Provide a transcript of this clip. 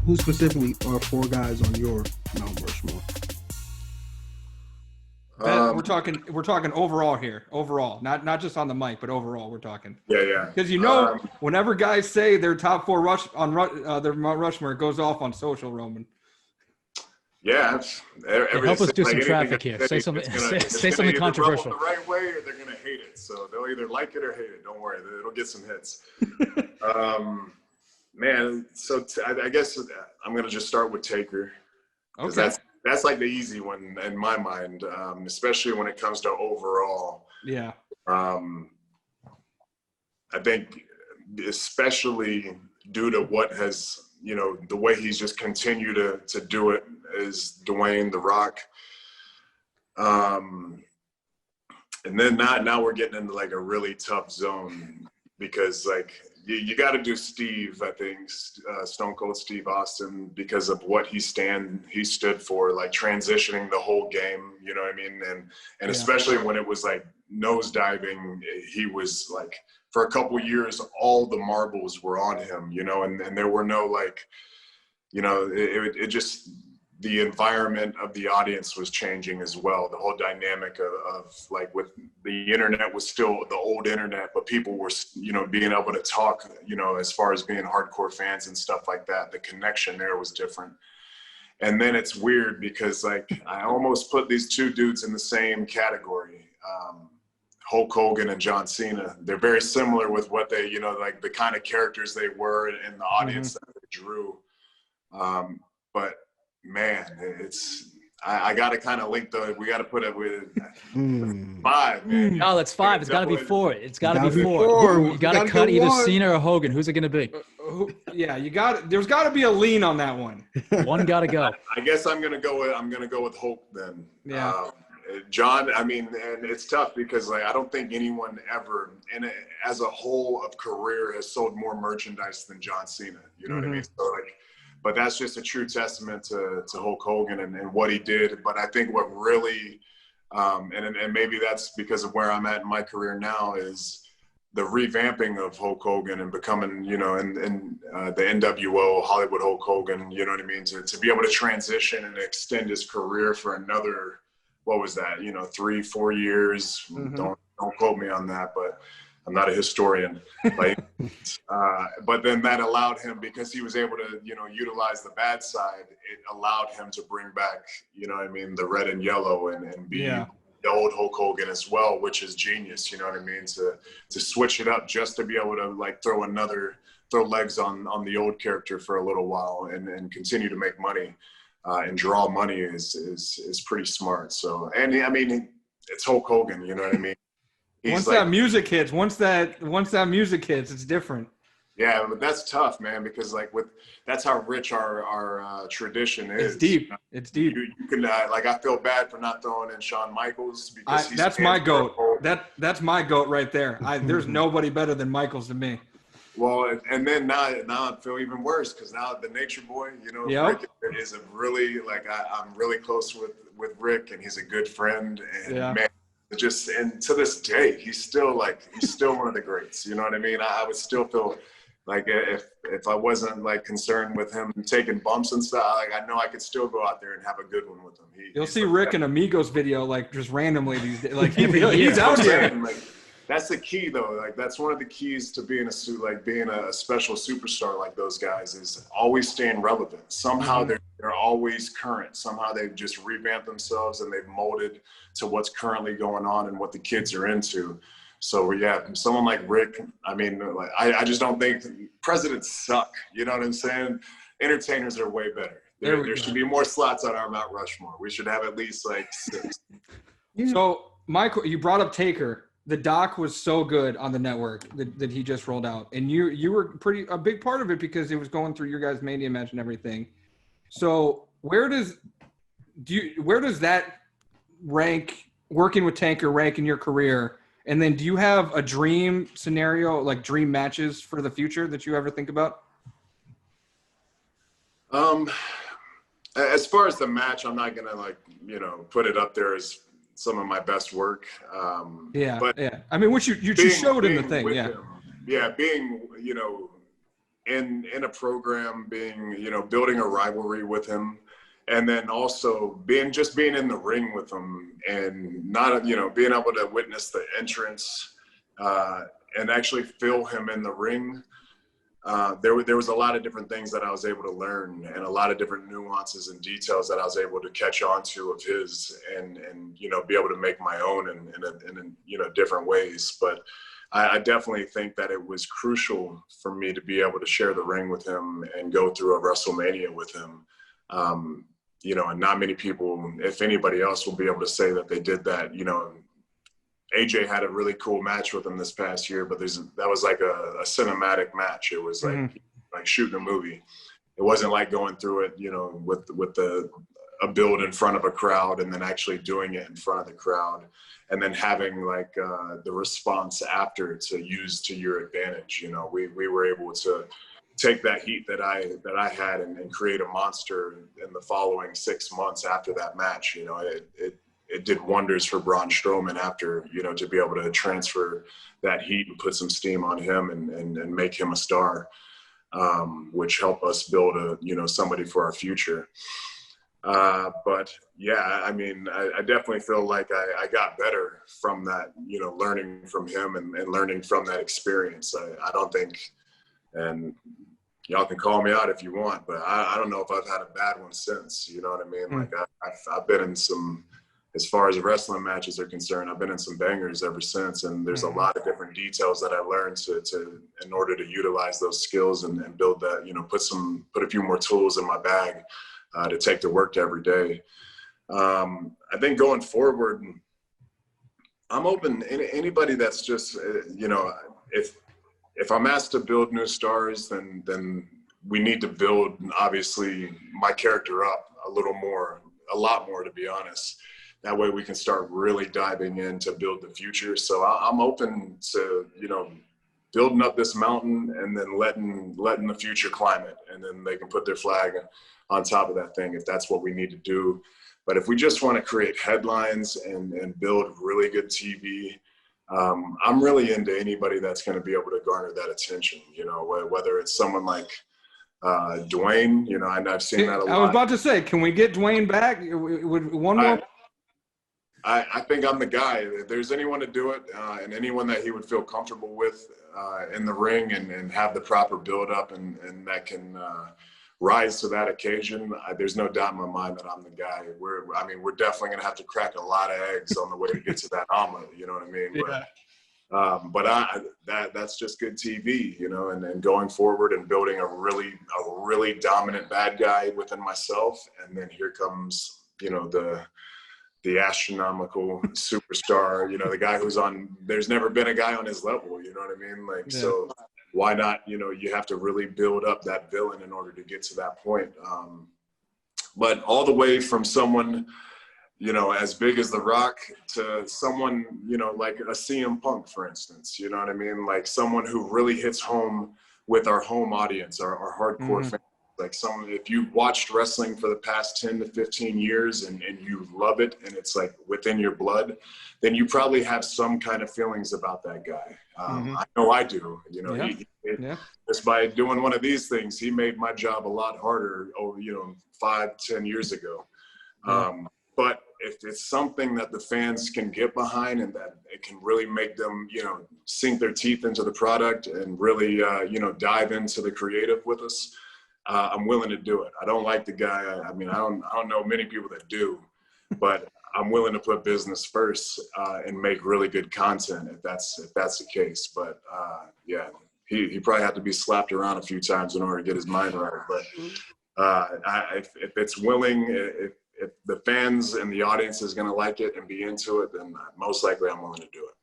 Who specifically are 4 guys on your Mount Rushmore? That we're talking overall here. Overall, not just on the mic, but overall we're talking. Yeah. Because whenever guys say their top 4 their Mount Rushmore, it goes off on social, Roman. Yeah, help us do some traffic here. Say something. Say something controversial. The right way, or they're gonna hate it. So they'll either like it or hate it. Don't worry, it'll get some hits. Man, so I guess I'm gonna just start with Taker. Okay. That's like the easy one in my mind, especially when it comes to overall. Yeah. I think, especially due to what has, the way he's just continued to do it, is Dwayne The Rock. And then now we're getting into like a really tough zone, because like you got to do Steve, I think, Stone Cold Steve Austin, because of what he stood for, like transitioning the whole game, you know what I mean? And especially when it was like nosediving, he was like, for a couple of years, all the marbles were on him, and there were no like, it just, the environment of the audience was changing as well. The whole dynamic of like, with the internet was still the old internet, but people were, being able to talk, as far as being hardcore fans and stuff like that. The connection there was different. And then it's weird because like, I almost put these 2 dudes in the same category. Hulk Hogan and John Cena. They're very similar with what they, like the kind of characters they were and the audience that they drew. But man, I got to kind of link we got to put it with 5, man. No, that's 5. It's got to be 4. It's got to be 4. You got to cut either Cena or Hogan. Who's it going to be? Yeah, there's got to be a lean on that one. One got to go. I guess I'm going to go with Hope then. Yeah. John, I mean, and it's tough because like, I don't think anyone ever, as a whole of career, has sold more merchandise than John Cena. You know what I mean? So like, but that's just a true testament to Hulk Hogan and what he did. But I think what really, and maybe that's because of where I'm at in my career now, is the revamping of Hulk Hogan and becoming, in the NWO, Hollywood Hulk Hogan, you know what I mean? To be able to transition and extend his career for another, what was that, 3-4 years? Don't quote me on that, but I'm not a historian. But then that allowed him, because he was able to, utilize the bad side, it allowed him to bring back, the red and yellow and be the old Hulk Hogan as well, which is genius, you know what I mean? To switch it up just to be able to like throw legs on the old character for a little while and continue to make money. And draw money is pretty smart. So, and I mean, it's Hulk Hogan, you know what I mean? Once that music hits, it's different. Yeah, but that's tough, man, because like that's how rich our tradition is. It's deep. It's deep. You can like, I feel bad for not throwing in Shawn Michaels because that's my goat. That's my goat right there. There's nobody better than Michaels to me. Well, and then now I feel even worse because now the Nature Boy, Rick is a really, like, I'm really close with Rick, and he's a good friend, and man, and to this day, he's still one of the greats. You know what I mean? I would still feel like if I wasn't like concerned with him taking bumps and stuff, like I know I could still go out there and have a good one with him. You'll see Rick in Amigos video like just randomly these days. Like he's out there. Like, that's the key, though. Like that's one of the keys to being a special superstar like those guys, is always staying relevant. Somehow they're always current. Somehow they've just revamped themselves and they've molded to what's currently going on and what the kids are into. So yeah, someone like Rick. I mean, like, I just don't think presidents suck. You know what I'm saying? Entertainers are way better. There should be more slots on our Mount Rushmore. We should have at least like 6. So Michael, you brought up Taker. The doc was so good on the network that he just rolled out, and you were a big part of it because it was going through your guys' Mania match and everything. So where does that rank, working with Taker, rank in your career? And then do you have a dream scenario, like dream matches for the future that you ever think about? As far as the match, I'm not gonna put it up there as some of my best work. But I mean, which you showed in the thing, being, in a program, being, you know, building a rivalry with him, and then also being in the ring with him, and not, you know, being able to witness the entrance and actually feel him in the ring. There was a lot of different things that I was able to learn, and a lot of different nuances and details that I was able to catch on to of his, and you know, be able to make my own in you know, different ways. But I definitely think that it was crucial for me to be able to share the ring with him and go through a WrestleMania with him. You know, and not many people, if anybody else, will be able to say that they did that. You know, AJ had a really cool match with him this past year, but that was like a cinematic match. It was like shooting a movie. It wasn't like going through it, you know, with a build in front of a crowd, and then actually doing it in front of the crowd, and then having like the response after to use to your advantage. You know, we were able to take that heat that I had and create a monster in the following 6 months after that match. You know, it did wonders for Braun Strowman after, you know, to be able to transfer that heat and put some steam on him and make him a star, which helped us build somebody for our future. But yeah, I mean, I definitely feel like I got better from that, you know, learning from him and learning from that experience. I don't think, and y'all can call me out if you want, but I don't know if I've had a bad one since, you know what I mean? Like I've been in some, as far as wrestling matches are concerned, I've been in some bangers ever since. And there's a lot of different details that I learned in order to utilize those skills and build that, you know, put a few more tools in my bag to take to work every day. I think going forward, I'm open. Anybody that's just, you know, if I'm asked to build new stars, then we need to build, obviously, my character up a lot more, to be honest. That way we can start really diving in to build the future. So I'm open to, you know, building up this mountain and then letting the future climb it. And then they can put their flag on top of that thing if that's what we need to do. But if we just want to create headlines and build really good TV, I'm really into anybody that's going to be able to garner that attention, you know, whether it's someone like Dwayne, you know, I've seen that a lot. I was about to say, can we get Dwayne back? Would one more? I think I'm the guy. If there's anyone to do it, and anyone that he would feel comfortable with in the ring and have the proper build up and that can rise to that occasion, there's no doubt in my mind that I'm the guy. We're definitely going to have to crack a lot of eggs on the way to get to that omelet, you know what I mean? Yeah. But that's just good TV, you know, and then going forward and building a really dominant bad guy within myself. And then here comes, you know, the astronomical superstar, you know, the guy there's never been a guy on his level, you know what I mean? Like, yeah. So why not, you know, you have to really build up that villain in order to get to that point. But all the way from someone, you know, as big as The Rock to someone, you know, like a CM Punk, for instance, you know what I mean? Like someone who really hits home with our home audience, our hardcore fans. Like if you've watched wrestling for the past 10 to 15 years and you love it and it's like within your blood, then you probably have some kind of feelings about that guy. I know I do, you know, just by doing one of these things, he made my job a lot harder over, you know, 5-10 years ago. But if it's something that the fans can get behind and that it can really make them, you know, sink their teeth into the product and really, you know, dive into the creative with us, I'm willing to do it. I don't like the guy. I mean, I don't know many people that do, but I'm willing to put business first and make really good content if that's the case. But yeah, he probably had to be slapped around a few times in order to get his mind right. But if it's willing, if the fans and the audience is going to like it and be into it, then most likely I'm willing to do it.